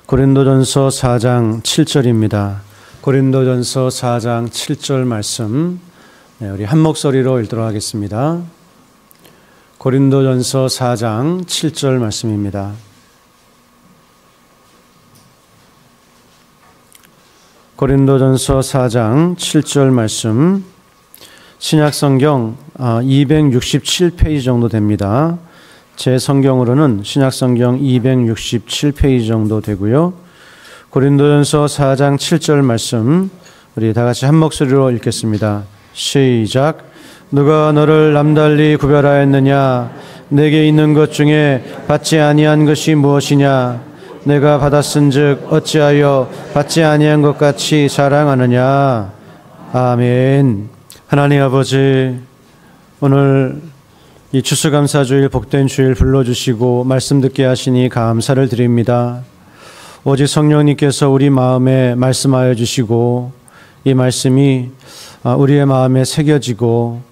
고린도전서 4장 7절입니다. 고린도전서 4장 7절 말씀, 우리 한 목소리로 읽도록 하겠습니다. 고린도전서 4장 7절 말씀입니다. 고린도전서 4장 7절 말씀, 신약성경 267페이지 정도 됩니다. 제 성경으로는 신약성경 267페이지 정도 되고요. 고린도전서 4장 7절 말씀, 우리 다 같이 한 목소리로 읽겠습니다. 시작. 누가 너를 남달리 구별하였느냐? 내게 있는 것 중에 받지 아니한 것이 무엇이냐? 내가 받았은즉 어찌하여 받지 아니한 것 같이 자랑하느냐? 아멘. 하나님 아버지, 오늘 이 추수감사주일, 복된 주일 불러주시고 말씀 듣게 하시니 감사를 드립니다. 오직 성령님께서 우리 마음에 말씀하여 주시고 이 말씀이 우리의 마음에 새겨지고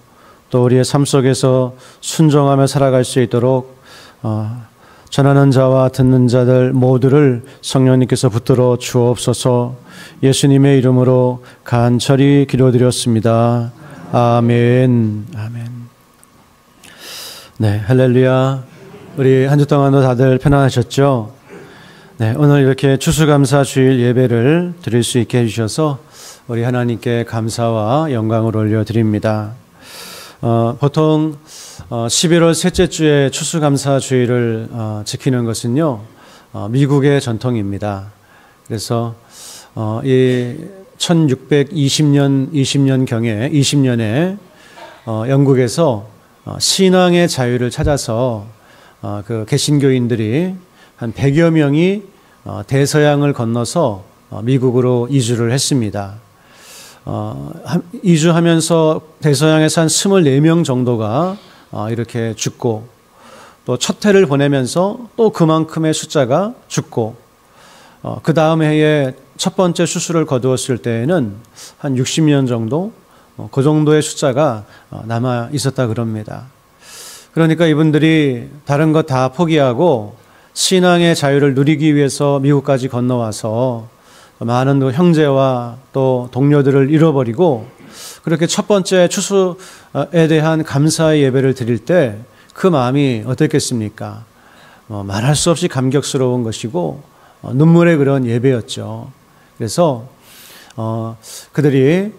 또 우리의 삶 속에서 순종하며 살아갈 수 있도록 전하는 자와 듣는 자들 모두를 성령님께서 붙들어 주옵소서. 예수님의 이름으로 간절히 기도드렸습니다. 아멘. 아멘. 네, 할렐루야. 우리 한 주 동안도 다들 편안하셨죠? 네, 오늘 이렇게 추수감사 주일 예배를 드릴 수 있게 해주셔서 우리 하나님께 감사와 영광을 올려드립니다. 보통 11월 셋째 주에 추수감사 주일을 지키는 것은요, 미국의 전통입니다. 그래서 이 1620년경에 영국에서 신앙의 자유를 찾아서 그 개신교인들이 한 100여 명이 대서양을 건너서 미국으로 이주를 했습니다. 이주하면서 대서양에서 한 24명 정도가 이렇게 죽고 또 첫 해를 보내면서 또 그만큼의 숫자가 죽고 그 다음 해에 첫 번째 수술을 거두었을 때에는 한 60년 정도 그 정도의 숫자가 남아 있었다 그럽니다. 그러니까 이분들이 다른 것 다 포기하고 신앙의 자유를 누리기 위해서 미국까지 건너와서 많은 형제와 또 동료들을 잃어버리고 그렇게 첫 번째 추수에 대한 감사의 예배를 드릴 때 그 마음이 어떻겠습니까? 말할 수 없이 감격스러운 것이고 눈물의 그런 예배였죠. 그래서 그들이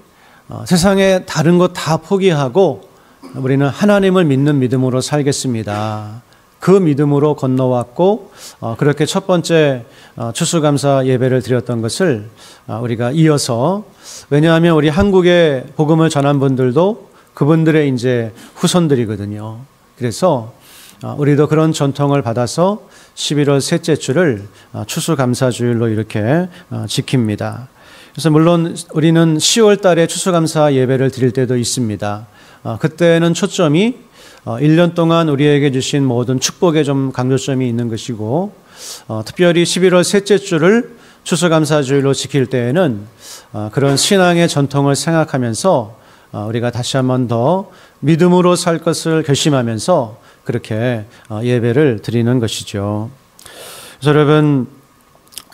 세상에 다른 것 다 포기하고 우리는 하나님을 믿는 믿음으로 살겠습니다. 그 믿음으로 건너왔고 그렇게 첫 번째 추수감사 예배를 드렸던 것을 우리가 이어서, 왜냐하면 우리 한국에 복음을 전한 분들도 그분들의 이제 후손들이거든요. 그래서 우리도 그런 전통을 받아서 11월 셋째 주를 추수감사주일로 이렇게 지킵니다. 그래서 물론 우리는 10월 달에 추수감사 예배를 드릴 때도 있습니다. 그때는 초점이 1년 동안 우리에게 주신 모든 축복에 좀 강조점이 있는 것이고, 특별히 11월 셋째 주를 추수감사주일로 지킬 때에는 그런 신앙의 전통을 생각하면서 우리가 다시 한 번 더 믿음으로 살 것을 결심하면서 그렇게 예배를 드리는 것이죠. 그래서 여러분,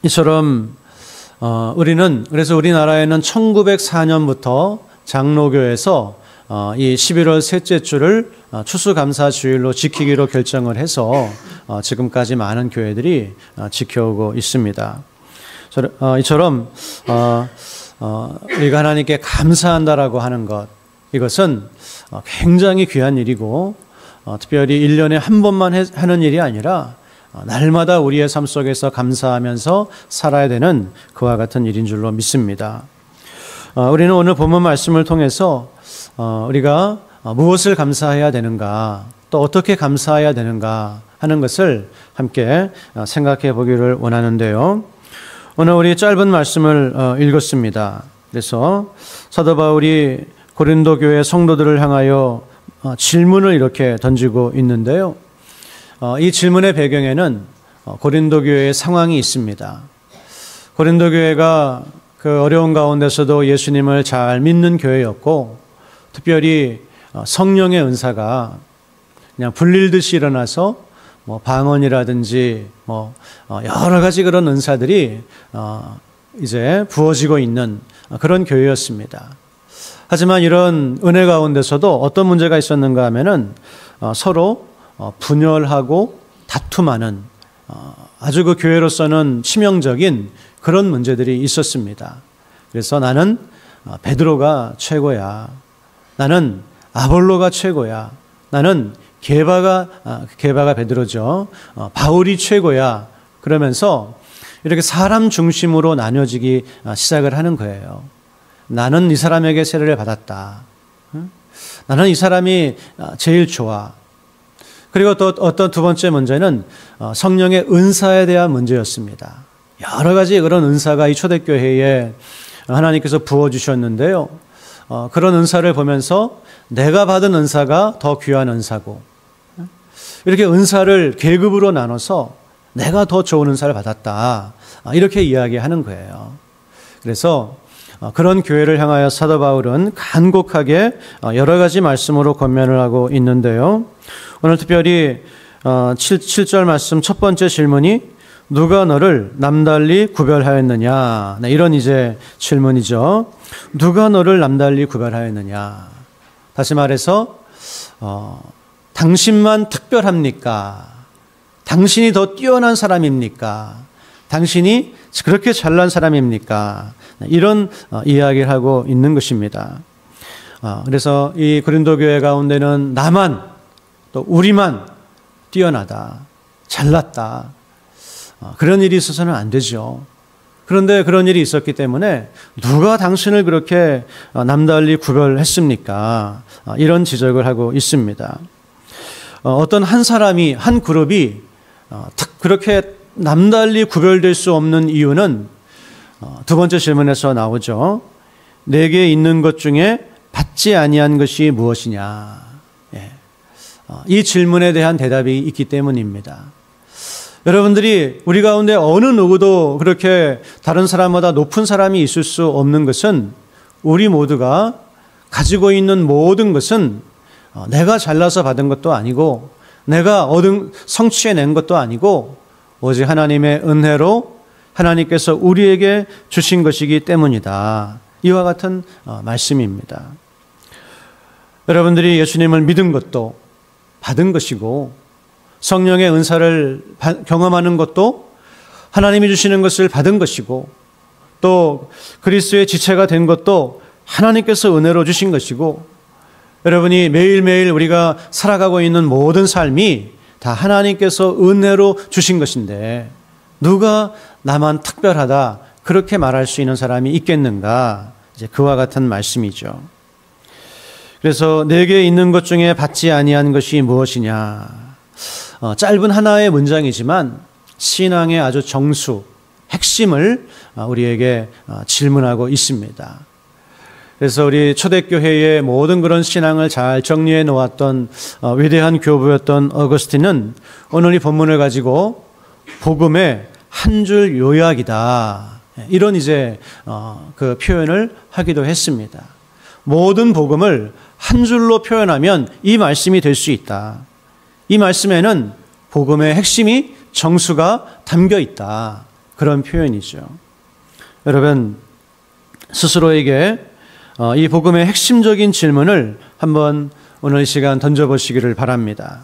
이처럼 그래서 우리나라에는 1904년부터 장로교에서 이 11월 셋째 주를 추수감사주일로 지키기로 결정을 해서 지금까지 많은 교회들이 지켜오고 있습니다. 이처럼 우리가 하나님께 감사한다라고 하는 것, 이것은 굉장히 귀한 일이고 특별히 1년에 한 번만 하는 일이 아니라 날마다 우리의 삶 속에서 감사하면서 살아야 되는 그와 같은 일인 줄로 믿습니다. 우리는 오늘 본문 말씀을 통해서 우리가 무엇을 감사해야 되는가, 또 어떻게 감사해야 되는가 하는 것을 함께 생각해 보기를 원하는데요. 오늘 우리 짧은 말씀을 읽었습니다. 그래서 사도 바울이 고린도 교회 성도들을 향하여 질문을 이렇게 던지고 있는데요. 이 질문의 배경에는 고린도 교회의 상황이 있습니다. 고린도 교회가 그 어려운 가운데서도 예수님을 잘 믿는 교회였고, 특별히 성령의 은사가 그냥 불릴듯이 일어나서 뭐 방언이라든지 여러 가지 그런 은사들이 이제 부어지고 있는 그런 교회였습니다. 하지만 이런 은혜 가운데서도 어떤 문제가 있었는가 하면은 서로 분열하고 다툼하는 아주 그 교회로서는 치명적인 그런 문제들이 있었습니다. 그래서 나는 베드로가 최고야. 나는 아볼로가 최고야. 나는 게바가 베드로죠. 바울이 최고야. 그러면서 이렇게 사람 중심으로 나뉘어지기 시작을 하는 거예요. 나는 이 사람에게 세례를 받았다. 나는 이 사람이 제일 좋아. 그리고 또 어떤 두 번째 문제는 성령의 은사에 대한 문제였습니다. 여러 가지 그런 은사가 이 초대교회에 하나님께서 부어주셨는데요. 그런 은사를 보면서 내가 받은 은사가 더 귀한 은사고, 이렇게 은사를 계급으로 나눠서 내가 더 좋은 은사를 받았다, 이렇게 이야기하는 거예요. 그래서 그런 교회를 향하여 사도 바울은 간곡하게 여러 가지 말씀으로 권면을 하고 있는데요. 오늘 특별히 7절 말씀 첫 번째 질문이 누가 너를 남달리 구별하였느냐? 네, 이런 이제 질문이죠. 누가 너를 남달리 구별하였느냐? 다시 말해서 당신만 특별합니까? 당신이 더 뛰어난 사람입니까? 당신이 그렇게 잘난 사람입니까? 이런 이야기를 하고 있는 것입니다. 그래서 이 고린도 교회 가운데는 나만, 또 우리만 뛰어나다, 잘났다, 그런 일이 있어서는 안 되죠. 그런데 그런 일이 있었기 때문에 누가 당신을 그렇게 남달리 구별했습니까? 이런 지적을 하고 있습니다. 어떤 한 사람이, 한 그룹이 그렇게 남달리 구별될 수 없는 이유는 두 번째 질문에서 나오죠. 내게 있는 것 중에 받지 아니한 것이 무엇이냐? 이 질문에 대한 대답이 있기 때문입니다. 여러분들이 우리 가운데 어느 누구도 그렇게 다른 사람보다 높은 사람이 있을 수 없는 것은 우리 모두가 가지고 있는 모든 것은 내가 잘나서 받은 것도 아니고 내가 성취해낸 것도 아니고 오직 하나님의 은혜로 하나님께서 우리에게 주신 것이기 때문이다. 이와 같은 말씀입니다. 여러분들이 예수님을 믿은 것도 받은 것이고 성령의 은사를 경험하는 것도 하나님이 주시는 것을 받은 것이고 또 그리스도의 지체가 된 것도 하나님께서 은혜로 주신 것이고 여러분이 매일매일 우리가 살아가고 있는 모든 삶이 다 하나님께서 은혜로 주신 것인데 누가 나만 특별하다 그렇게 말할 수 있는 사람이 있겠는가? 이제 그와 같은 말씀이죠. 그래서 내게 있는 것 중에 받지 아니한 것이 무엇이냐? 짧은 하나의 문장이지만 신앙의 아주 정수, 핵심을 우리에게 질문하고 있습니다. 그래서 우리 초대교회의 모든 그런 신앙을 잘 정리해 놓았던 위대한 교부였던 어거스틴은 오늘 이 본문을 가지고 복음의 한 줄 요약이다. 이런 이제 그 표현을 하기도 했습니다. 모든 복음을 한 줄로 표현하면 이 말씀이 될 수 있다. 이 말씀에는 복음의 핵심이 정수가 담겨 있다. 그런 표현이죠. 여러분 스스로에게 이 복음의 핵심적인 질문을 한번 오늘 이 시간 던져보시기를 바랍니다.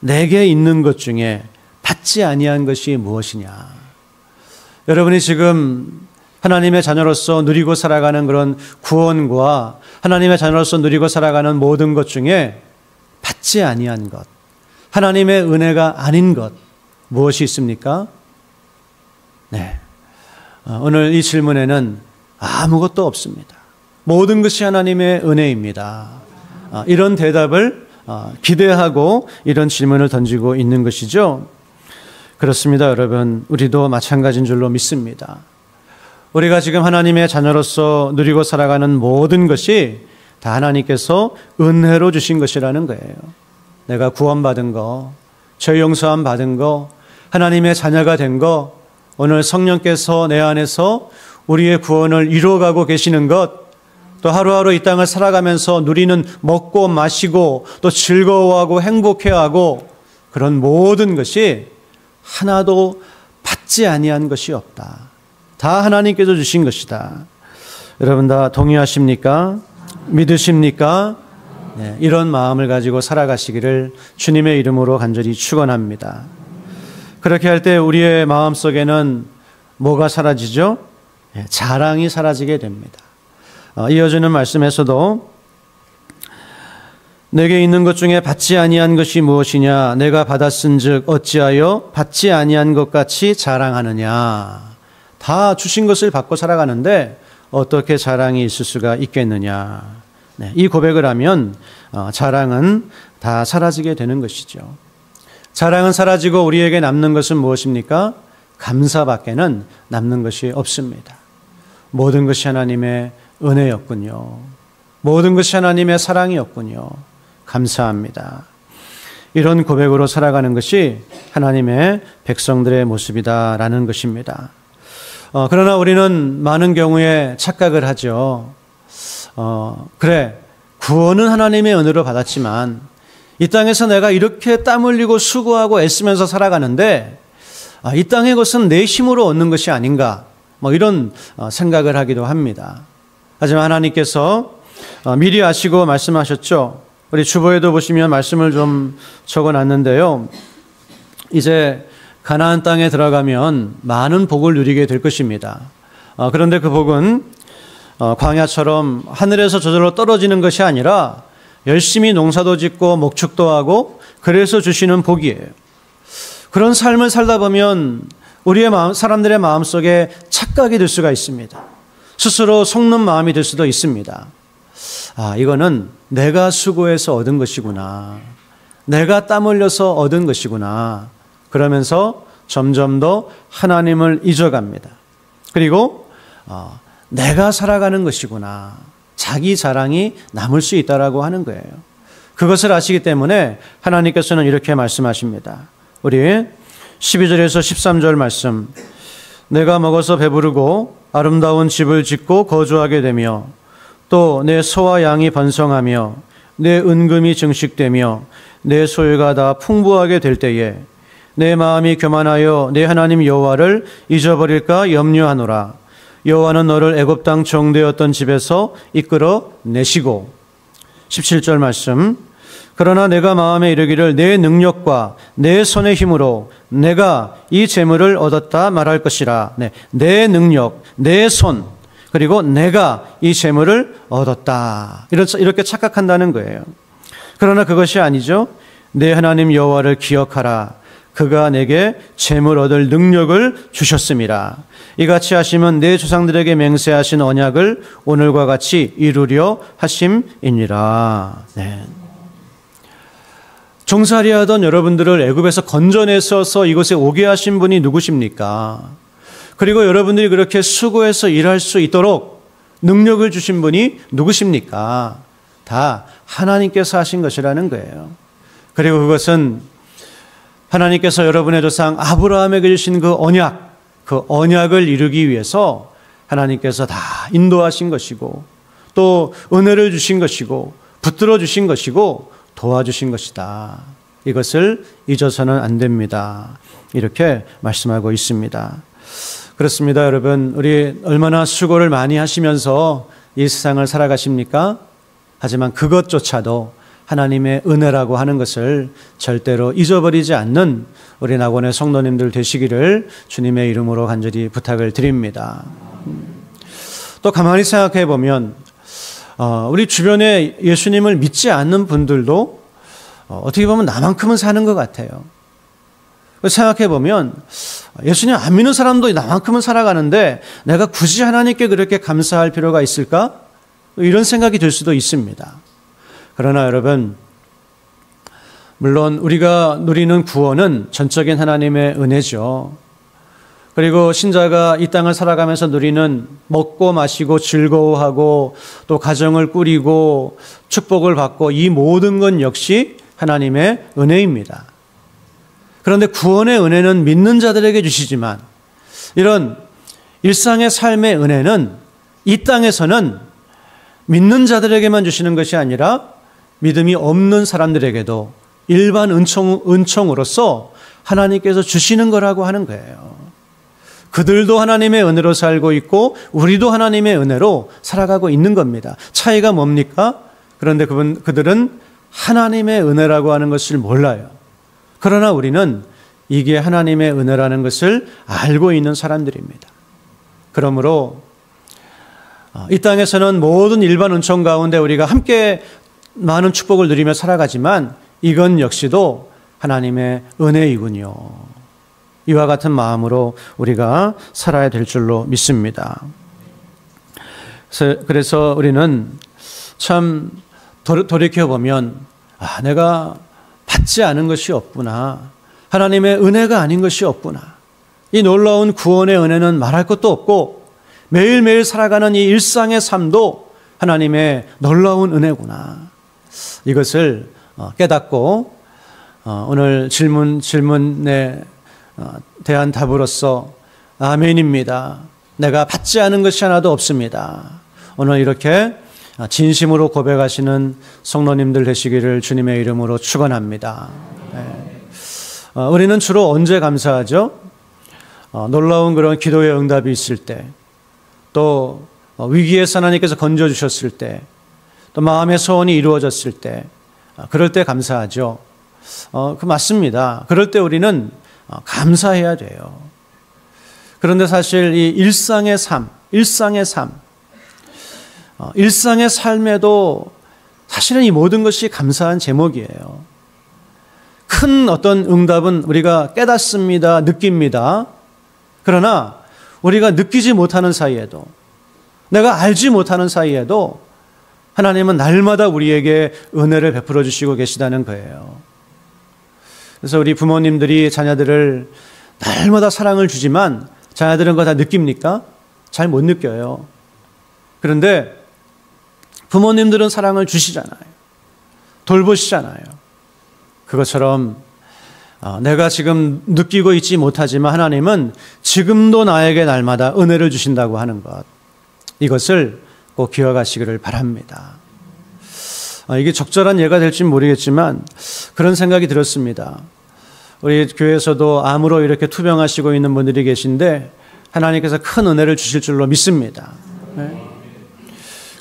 내게 있는 것 중에 받지 아니한 것이 무엇이냐? 여러분이 지금 하나님의 자녀로서 누리고 살아가는 그런 구원과 하나님의 자녀로서 누리고 살아가는 모든 것 중에 받지 아니한 것, 하나님의 은혜가 아닌 것 무엇이 있습니까? 네, 오늘 이 질문에는 아무것도 없습니다. 모든 것이 하나님의 은혜입니다. 이런 대답을 기대하고 이런 질문을 던지고 있는 것이죠. 그렇습니다, 여러분. 우리도 마찬가지인 줄로 믿습니다. 우리가 지금 하나님의 자녀로서 누리고 살아가는 모든 것이 다 하나님께서 은혜로 주신 것이라는 거예요. 내가 구원받은 거, 죄 용서함 받은 거, 하나님의 자녀가 된 거, 오늘 성령께서 내 안에서 우리의 구원을 이루어가고 계시는 것, 또 하루하루 이 땅을 살아가면서 누리는 먹고 마시고 또 즐거워하고 행복해하고 그런 모든 것이 하나도 받지 아니한 것이 없다. 다 하나님께서 주신 것이다. 여러분 다 동의하십니까? 믿으십니까? 네, 이런 마음을 가지고 살아가시기를 주님의 이름으로 간절히 축원합니다. 그렇게 할 때 우리의 마음속에는 뭐가 사라지죠? 네, 자랑이 사라지게 됩니다. 이어지는 말씀에서도 내게 있는 것 중에 받지 아니한 것이 무엇이냐? 내가 받았은즉 어찌하여 받지 아니한 것 같이 자랑하느냐? 다 주신 것을 받고 살아가는데 어떻게 자랑이 있을 수가 있겠느냐? 네, 이 고백을 하면 자랑은 다 사라지게 되는 것이죠. 자랑은 사라지고 우리에게 남는 것은 무엇입니까? 감사밖에는 남는 것이 없습니다. 모든 것이 하나님의 은혜였군요. 모든 것이 하나님의 사랑이었군요. 감사합니다. 이런 고백으로 살아가는 것이 하나님의 백성들의 모습이다라는 것입니다. 그러나 우리는 많은 경우에 착각을 하죠. 그래, 구원은 하나님의 은혜로 받았지만 이 땅에서 내가 이렇게 땀 흘리고 수고하고 애쓰면서 살아가는데 이 땅의 것은 내 힘으로 얻는 것이 아닌가, 이런 생각을 하기도 합니다. 하지만 하나님께서 미리 아시고 말씀하셨죠. 우리 주보에도 보시면 말씀을 좀 적어놨는데요. 이제 가나안 땅에 들어가면 많은 복을 누리게 될 것입니다. 그런데 그 복은 광야처럼 하늘에서 저절로 떨어지는 것이 아니라 열심히 농사도 짓고 목축도 하고 그래서 주시는 복이에요. 그런 삶을 살다 보면 우리의 사람들의 마음속에 착각이 들 수가 있습니다. 스스로 속는 마음이 들 수도 있습니다. 이거는 내가 수고해서 얻은 것이구나. 내가 땀 흘려서 얻은 것이구나. 그러면서 점점 더 하나님을 잊어갑니다. 그리고 내가 살아가는 것이구나. 자기 자랑이 남을 수 있다라고 하는 거예요. 그것을 아시기 때문에 하나님께서는 이렇게 말씀하십니다. 우리 12절에서 13절 말씀. 내가 먹어서 배부르고 아름다운 집을 짓고 거주하게 되며 또 내 소와 양이 번성하며 내 은금이 증식되며 내 소유가 다 풍부하게 될 때에 내 마음이 교만하여 내 하나님 여호와를 잊어버릴까 염려하노라. 여호와는 너를 애굽 땅 정되었던 집에서 이끌어 내시고. 17절 말씀. 그러나 내가 마음에 이르기를 내 능력과 내 손의 힘으로 내가 이 재물을 얻었다 말할 것이라. 네, 내 능력, 내 손, 그리고 내가 이 재물을 얻었다. 이렇게 착각한다는 거예요. 그러나 그것이 아니죠. 내 하나님 여호와를 기억하라. 그가 내게 재물 얻을 능력을 주셨음이라. 이같이 하시면 내 조상들에게 맹세하신 언약을 오늘과 같이 이루려 하심이니라. 네. 종살이하던 여러분들을 애굽에서 건져내셔서 이곳에 오게 하신 분이 누구십니까? 그리고 여러분들이 그렇게 수고해서 일할 수 있도록 능력을 주신 분이 누구십니까? 다 하나님께서 하신 것이라는 거예요. 그리고 그것은 하나님께서 여러분의 조상 아브라함에게 주신 그 언약을 이루기 위해서 하나님께서 다 인도하신 것이고 또 은혜를 주신 것이고 붙들어 주신 것이고 도와주신 것이다. 이것을 잊어서는 안 됩니다. 이렇게 말씀하고 있습니다. 그렇습니다, 여러분. 우리 얼마나 수고를 많이 하시면서 이 세상을 살아가십니까? 하지만 그것조차도 하나님의 은혜라고 하는 것을 절대로 잊어버리지 않는 우리 낙원의 성도님들 되시기를 주님의 이름으로 간절히 부탁을 드립니다. 또 가만히 생각해 보면 우리 주변에 예수님을 믿지 않는 분들도 어떻게 보면 나만큼은 사는 것 같아요. 생각해 보면 예수님 안 믿는 사람도 나만큼은 살아가는데 내가 굳이 하나님께 그렇게 감사할 필요가 있을까? 이런 생각이 들 수도 있습니다. 그러나 여러분, 물론 우리가 누리는 구원은 전적인 하나님의 은혜죠. 그리고 신자가 이 땅을 살아가면서 누리는 먹고 마시고 즐거워하고 또 가정을 꾸리고 축복을 받고 이 모든 건 역시 하나님의 은혜입니다. 그런데 구원의 은혜는 믿는 자들에게 주시지만 이런 일상의 삶의 은혜는 이 땅에서는 믿는 자들에게만 주시는 것이 아니라 믿음이 없는 사람들에게도 일반 은총으로서 하나님께서 주시는 거라고 하는 거예요. 그들도 하나님의 은혜로 살고 있고 우리도 하나님의 은혜로 살아가고 있는 겁니다. 차이가 뭡니까? 그런데 그들은 하나님의 은혜라고 하는 것을 몰라요. 그러나 우리는 이게 하나님의 은혜라는 것을 알고 있는 사람들입니다. 그러므로 이 땅에서는 모든 일반 은총 가운데 우리가 함께 많은 축복을 누리며 살아가지만 이건 역시도 하나님의 은혜이군요. 이와 같은 마음으로 우리가 살아야 될 줄로 믿습니다. 그래서 우리는 참 돌이켜보면 내가 받지 않은 것이 없구나. 하나님의 은혜가 아닌 것이 없구나. 이 놀라운 구원의 은혜는 말할 것도 없고 매일매일 살아가는 이 일상의 삶도 하나님의 놀라운 은혜구나. 이것을 깨닫고 오늘 질문에 대한 답으로서 아멘입니다. 내가 받지 않은 것이 하나도 없습니다. 오늘 이렇게 진심으로 고백하시는 성도님들 되시기를 주님의 이름으로 축원합니다. 우리는 주로 언제 감사하죠? 놀라운 그런 기도의 응답이 있을 때, 또 위기에서 하나님께서 건져주셨을 때, 또 마음의 소원이 이루어졌을 때, 그럴 때 감사하죠. 그 맞습니다. 그럴 때 우리는 감사해야 돼요. 그런데 사실 이 일상의 삶에도 사실은 이 모든 것이 감사한 제목이에요. 큰 어떤 응답은 우리가 깨닫습니다, 느낍니다. 그러나 우리가 느끼지 못하는 사이에도, 내가 알지 못하는 사이에도 하나님은 날마다 우리에게 은혜를 베풀어 주시고 계시다는 거예요. 그래서 우리 부모님들이 자녀들을 날마다 사랑을 주지만 자녀들은 그거 다 느낍니까? 잘 못 느껴요. 그런데 부모님들은 사랑을 주시잖아요. 돌보시잖아요. 그것처럼 내가 지금 느끼고 있지 못하지만 하나님은 지금도 나에게 날마다 은혜를 주신다고 하는 것, 이것을 꼭 기억하시기를 바랍니다. 이게 적절한 예가 될지 모르겠지만 그런 생각이 들었습니다. 우리 교회에서도 암으로 이렇게 투병하시고 있는 분들이 계신데 하나님께서 큰 은혜를 주실 줄로 믿습니다.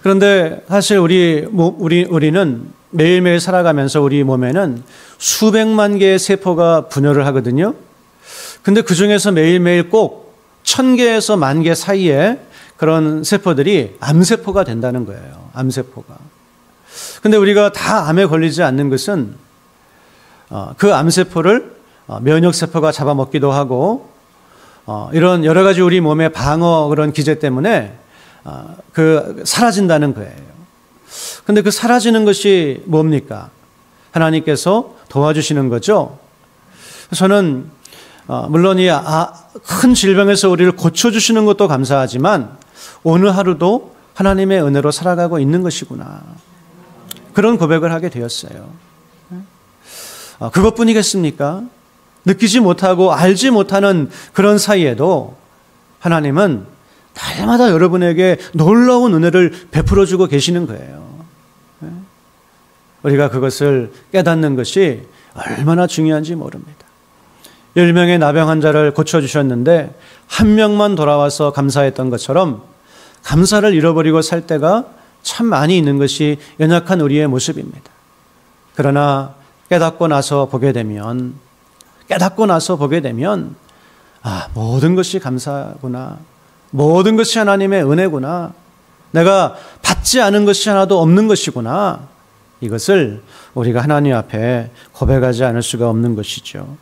그런데 사실 우리는 매일매일 살아가면서 우리 몸에는 수백만 개의 세포가 분열을 하거든요. 근데 그 중에서 매일매일 꼭 1000개에서 10,000개 사이에 그런 세포들이 암세포가 된다는 거예요. 암세포가. 근데 우리가 다 암에 걸리지 않는 것은 그 암세포를 면역세포가 잡아먹기도 하고 이런 여러 가지 우리 몸의 방어 그런 기제 때문에 사라진다는 거예요. 근데 그 사라지는 것이 뭡니까? 하나님께서 도와주시는 거죠. 저는 물론 이 큰 질병에서 우리를 고쳐주시는 것도 감사하지만 오늘 하루도 하나님의 은혜로 살아가고 있는 것이구나. 그런 고백을 하게 되었어요. 그것뿐이겠습니까? 느끼지 못하고 알지 못하는 그런 사이에도 하나님은 날마다 여러분에게 놀라운 은혜를 베풀어주고 계시는 거예요. 우리가 그것을 깨닫는 것이 얼마나 중요한지 모릅니다. 10명의 나병 환자를 고쳐주셨는데 한 명만 돌아와서 감사했던 것처럼 감사를 잃어버리고 살 때가 참 많이 있는 것이 연약한 우리의 모습입니다. 그러나 깨닫고 나서 보게 되면 모든 것이 감사구나. 모든 것이 하나님의 은혜구나. 내가 받지 않은 것이 하나도 없는 것이구나. 이것을 우리가 하나님 앞에 고백하지 않을 수가 없는 것이죠.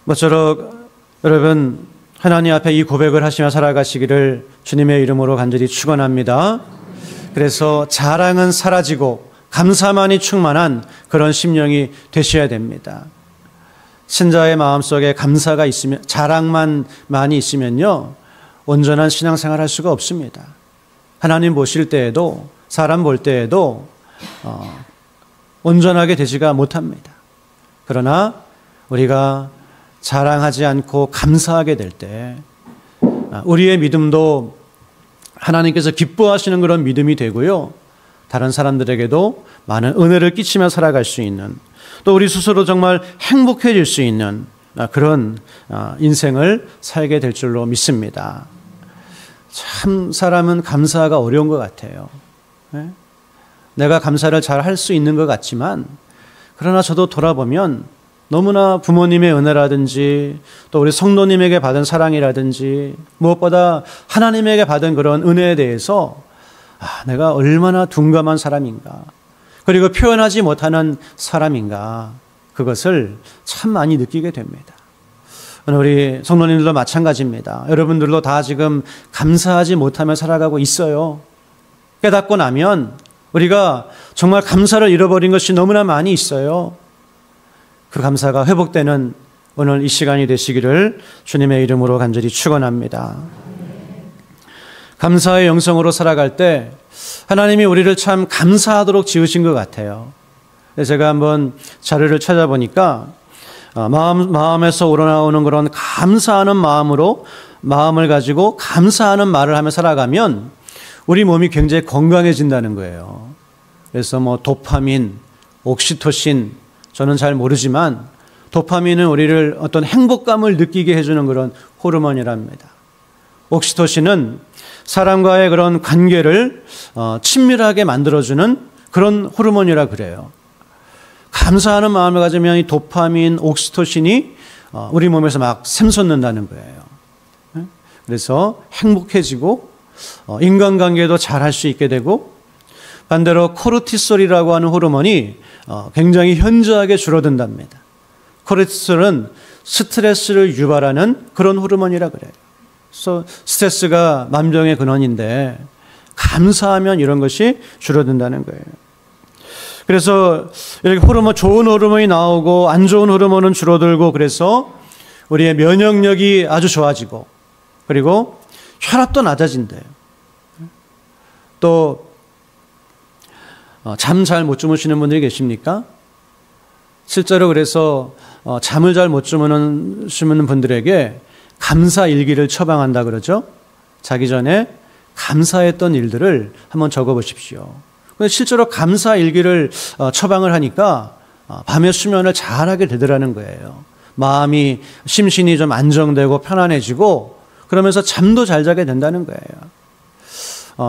모쪼록 여러분 하나님 앞에 이 고백을 하시며 살아가시기를 주님의 이름으로 간절히 축원합니다. 그래서 자랑은 사라지고 감사만이 충만한 그런 심령이 되셔야 됩니다. 신자의 마음속에 감사가 있으면, 자랑만 많이 있으면요, 온전한 신앙생활 할 수가 없습니다. 하나님 보실 때에도, 사람 볼 때에도 온전하게 되지가 못합니다. 그러나 우리가 자랑하지 않고 감사하게 될 때 우리의 믿음도 하나님께서 기뻐하시는 그런 믿음이 되고요, 다른 사람들에게도 많은 은혜를 끼치며 살아갈 수 있는, 또 우리 스스로 정말 행복해질 수 있는 그런 인생을 살게 될 줄로 믿습니다. 참 사람은 감사가 어려운 것 같아요. 내가 감사를 잘 할 수 있는 것 같지만, 그러나 저도 돌아보면 너무나 부모님의 은혜라든지 또 우리 성도님에게 받은 사랑이라든지 무엇보다 하나님에게 받은 그런 은혜에 대해서 내가 얼마나 둔감한 사람인가, 그리고 표현하지 못하는 사람인가, 그것을 참 많이 느끼게 됩니다. 우리 성도님들도 마찬가지입니다. 여러분들도 다 지금 감사하지 못하며 살아가고 있어요. 깨닫고 나면 우리가 정말 감사를 잃어버린 것이 너무나 많이 있어요. 그 감사가 회복되는 오늘 이 시간이 되시기를 주님의 이름으로 간절히 축원합니다. 감사의 영성으로 살아갈 때 하나님이 우리를 참 감사하도록 지으신 것 같아요. 제가 한번 자료를 찾아보니까 마음에서 우러나오는 그런 감사하는 마음을 가지고 감사하는 말을 하며 살아가면 우리 몸이 굉장히 건강해진다는 거예요. 그래서 도파민, 옥시토신, 저는 잘 모르지만 도파민은 우리를 어떤 행복감을 느끼게 해주는 그런 호르몬이랍니다. 옥시토신은 사람과의 그런 관계를 친밀하게 만들어주는 그런 호르몬이라 그래요. 감사하는 마음을 가지면 이 도파민, 옥시토신이 우리 몸에서 막 샘솟는다는 거예요. 그래서 행복해지고 인간관계도 잘 할 수 있게 되고, 반대로 코르티솔이라고 하는 호르몬이 굉장히 현저하게 줄어든답니다. 코르티솔은 스트레스를 유발하는 그런 호르몬이라 그래요. 그래서 스트레스가 만병의 근원인데 감사하면 이런 것이 줄어든다는 거예요. 그래서 이렇게 좋은 호르몬이 나오고 안 좋은 호르몬은 줄어들고, 그래서 우리의 면역력이 아주 좋아지고, 그리고 혈압도 낮아진대요. 또 잠 잘 못 주무시는 분들이 계십니까? 실제로 그래서 잠을 잘 못 주무시는 분들에게 감사 일기를 처방한다 그러죠. 자기 전에 감사했던 일들을 한번 적어 보십시오. 실제로 감사 일기를 처방을 하니까 밤에 수면을 잘하게 되더라는 거예요. 마음이, 심신이 좀 안정되고 편안해지고, 그러면서 잠도 잘 자게 된다는 거예요.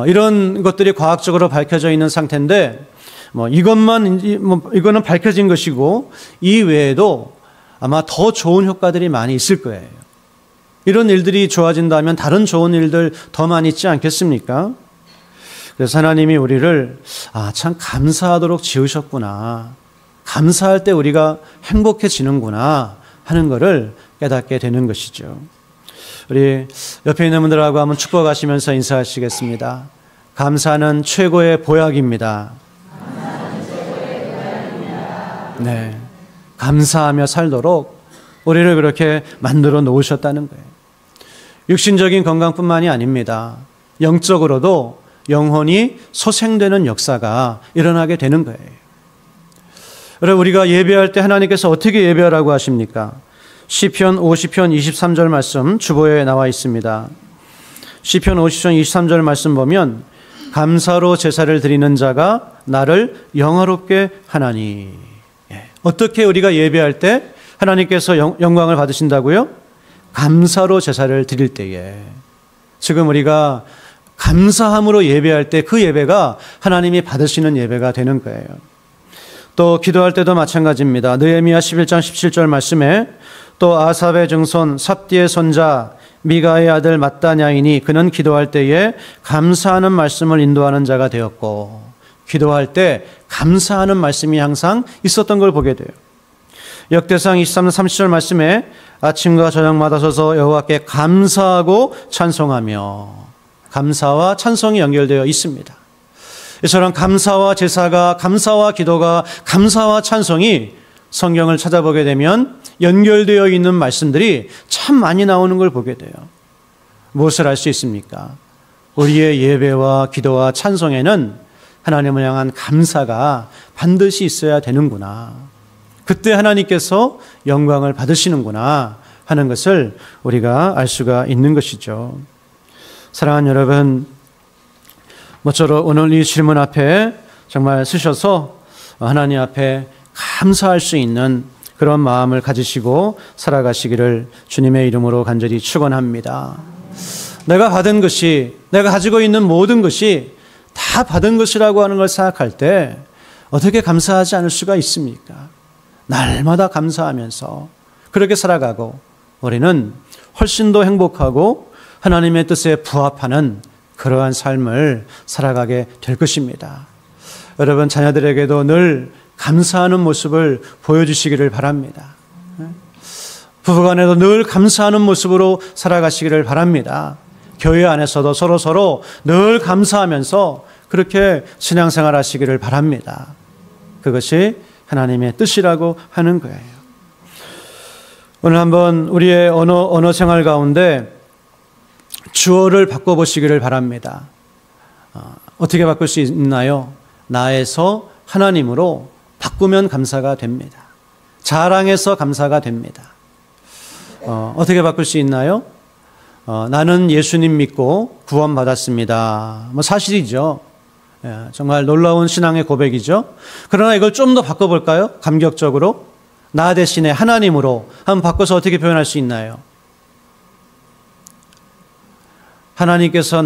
이런 것들이 과학적으로 밝혀져 있는 상태인데, 이거는 밝혀진 것이고, 이 외에도 아마 더 좋은 효과들이 많이 있을 거예요. 이런 일들이 좋아진다면 다른 좋은 일들 더 많이 있지 않겠습니까? 그래서 하나님이 우리를 참 감사하도록 지으셨구나, 감사할 때 우리가 행복해지는구나 하는 것을 깨닫게 되는 것이죠. 우리 옆에 있는 분들하고 한번 축복하시면서 인사하시겠습니다. 감사는 최고의 보약입니다. 네, 감사하며 살도록 우리를 그렇게 만들어 놓으셨다는 거예요. 육신적인 건강뿐만이 아닙니다. 영적으로도 영혼이 소생되는 역사가 일어나게 되는 거예요. 여러분, 우리가 예배할 때 하나님께서 어떻게 예배하라고 하십니까? 시편 50편 23절 말씀 주보에 나와 있습니다. 시편 50편 23절 말씀 보면 감사로 제사를 드리는 자가 나를 영화롭게 하나니. 어떻게 우리가 예배할 때 하나님께서 영광을 받으신다고요? 감사로 제사를 드릴 때에. 지금 우리가 감사함으로 예배할 때 그 예배가 하나님이 받으시는 예배가 되는 거예요. 또 기도할 때도 마찬가지입니다. 느헤미야 11장 17절 말씀에 또 아삽의 증손 삽디의 손자 미가의 아들 matthaniah이니 그는 기도할 때에 감사하는 말씀을 인도하는 자가 되었고, 기도할 때 감사하는 말씀이 항상 있었던 걸 보게 돼요. 역대상 23장 30절 말씀에 아침과 저녁마다 서서 여호와께 감사하고 찬송하며, 감사와 찬송이 연결되어 있습니다. 이처럼 감사와 제사가, 감사와 기도가, 감사와 찬송이 성경을 찾아보게 되면 연결되어 있는 말씀들이 참 많이 나오는 걸 보게 돼요. 무엇을 알 수 있습니까? 우리의 예배와 기도와 찬송에는 하나님을 향한 감사가 반드시 있어야 되는구나, 그때 하나님께서 영광을 받으시는구나 하는 것을 우리가 알 수가 있는 것이죠. 사랑하는 여러분, 모쪼록 오늘 이 질문 앞에 정말 쓰셔서 하나님 앞에 감사할 수 있는 그런 마음을 가지시고 살아가시기를 주님의 이름으로 간절히 축원합니다. 내가 받은 것이, 내가 가지고 있는 모든 것이 다 받은 것이라고 하는 걸 생각할 때 어떻게 감사하지 않을 수가 있습니까? 날마다 감사하면서 그렇게 살아가고 우리는 훨씬 더 행복하고 하나님의 뜻에 부합하는 그러한 삶을 살아가게 될 것입니다. 여러분, 자녀들에게도 늘 감사하는 모습을 보여주시기를 바랍니다. 부부간에도 늘 감사하는 모습으로 살아가시기를 바랍니다. 교회 안에서도 서로 늘 감사하면서 그렇게 신앙생활 하시기를 바랍니다. 그것이 하나님의 뜻이라고 하는 거예요. 오늘 한번 우리의 언어 생활 가운데 주어를 바꿔보시기를 바랍니다. 어떻게 바꿀 수 있나요? 나에서 하나님으로 바꾸면 감사가 됩니다. 자랑해서 감사가 됩니다. 어떻게 바꿀 수 있나요? 나는 예수님 믿고 구원받았습니다. 사실이죠. 정말 놀라운 신앙의 고백이죠. 그러나 이걸 좀 더 바꿔볼까요? 감격적으로 나 대신에 하나님으로 한번 바꿔서 어떻게 표현할 수 있나요? 하나님께서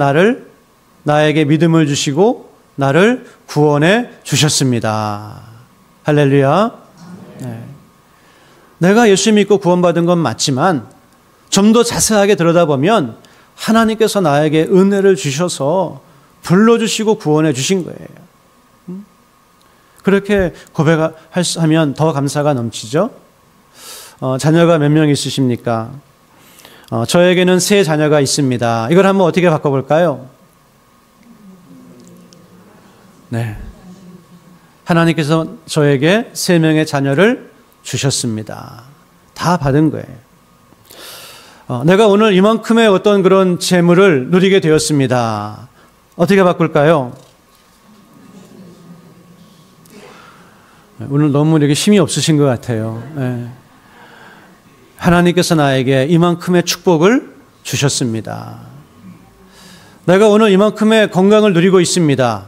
나에게 믿음을 주시고 나를 구원해 주셨습니다. 할렐루야. 네. 내가 예수 믿고 구원받은 건 맞지만 좀 더 자세하게 들여다보면 하나님께서 나에게 은혜를 주셔서 불러주시고 구원해 주신 거예요. 그렇게 고백하면 더 감사가 넘치죠. 자녀가 몇 명 있으십니까? 저에게는 3 자녀가 있습니다. 이걸 한번 어떻게 바꿔볼까요? 네. 하나님께서 저에게 3명의 자녀를 주셨습니다. 다 받은 거예요. 내가 오늘 이만큼의 어떤 그런 재물을 누리게 되었습니다. 어떻게 바꿀까요? 오늘 너무 이렇게 힘이 없으신 것 같아요. 네. 하나님께서 나에게 이만큼의 축복을 주셨습니다. 내가 오늘 이만큼의 건강을 누리고 있습니다.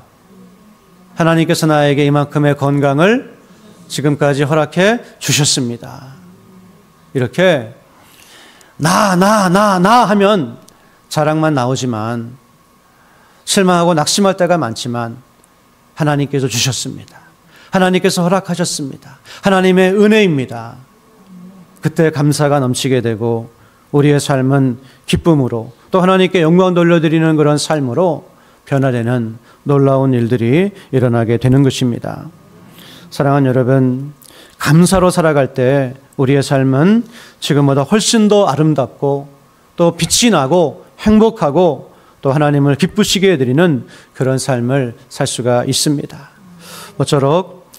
하나님께서 나에게 이만큼의 건강을 지금까지 허락해 주셨습니다. 이렇게 나 하면 자랑만 나오지만 실망하고 낙심할 때가 많지만 하나님께서 주셨습니다. 하나님께서 허락하셨습니다. 하나님의 은혜입니다. 그때 감사가 넘치게 되고 우리의 삶은 기쁨으로 또 하나님께 영광 돌려드리는 그런 삶으로 변화되는 놀라운 일들이 일어나게 되는 것입니다. 사랑하는 여러분, 감사로 살아갈 때 우리의 삶은 지금보다 훨씬 더 아름답고 또 빛이 나고 행복하고 또 하나님을 기쁘시게 해드리는 그런 삶을 살 수가 있습니다. 모쪼록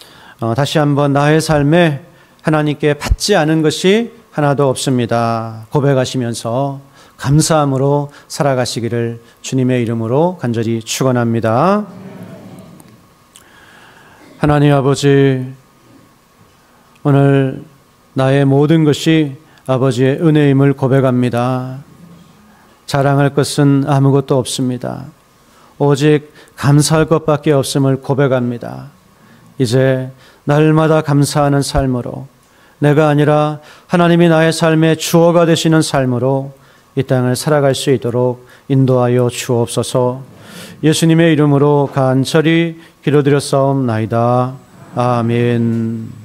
다시 한번 나의 삶에 하나님께 받지 않은 것이 하나도 없습니다. 고백하시면서 감사함으로 살아가시기를 주님의 이름으로 간절히 축원합니다. 하나님 아버지, 오늘 나의 모든 것이 아버지의 은혜임을 고백합니다. 자랑할 것은 아무것도 없습니다. 오직 감사할 것밖에 없음을 고백합니다. 이제 날마다 감사하는 삶으로, 내가 아니라 하나님이 나의 삶의 주어가 되시는 삶으로 이 땅을 살아갈 수 있도록 인도하여 주옵소서. 예수님의 이름으로 간절히 기도드렸사옵나이다. 아멘.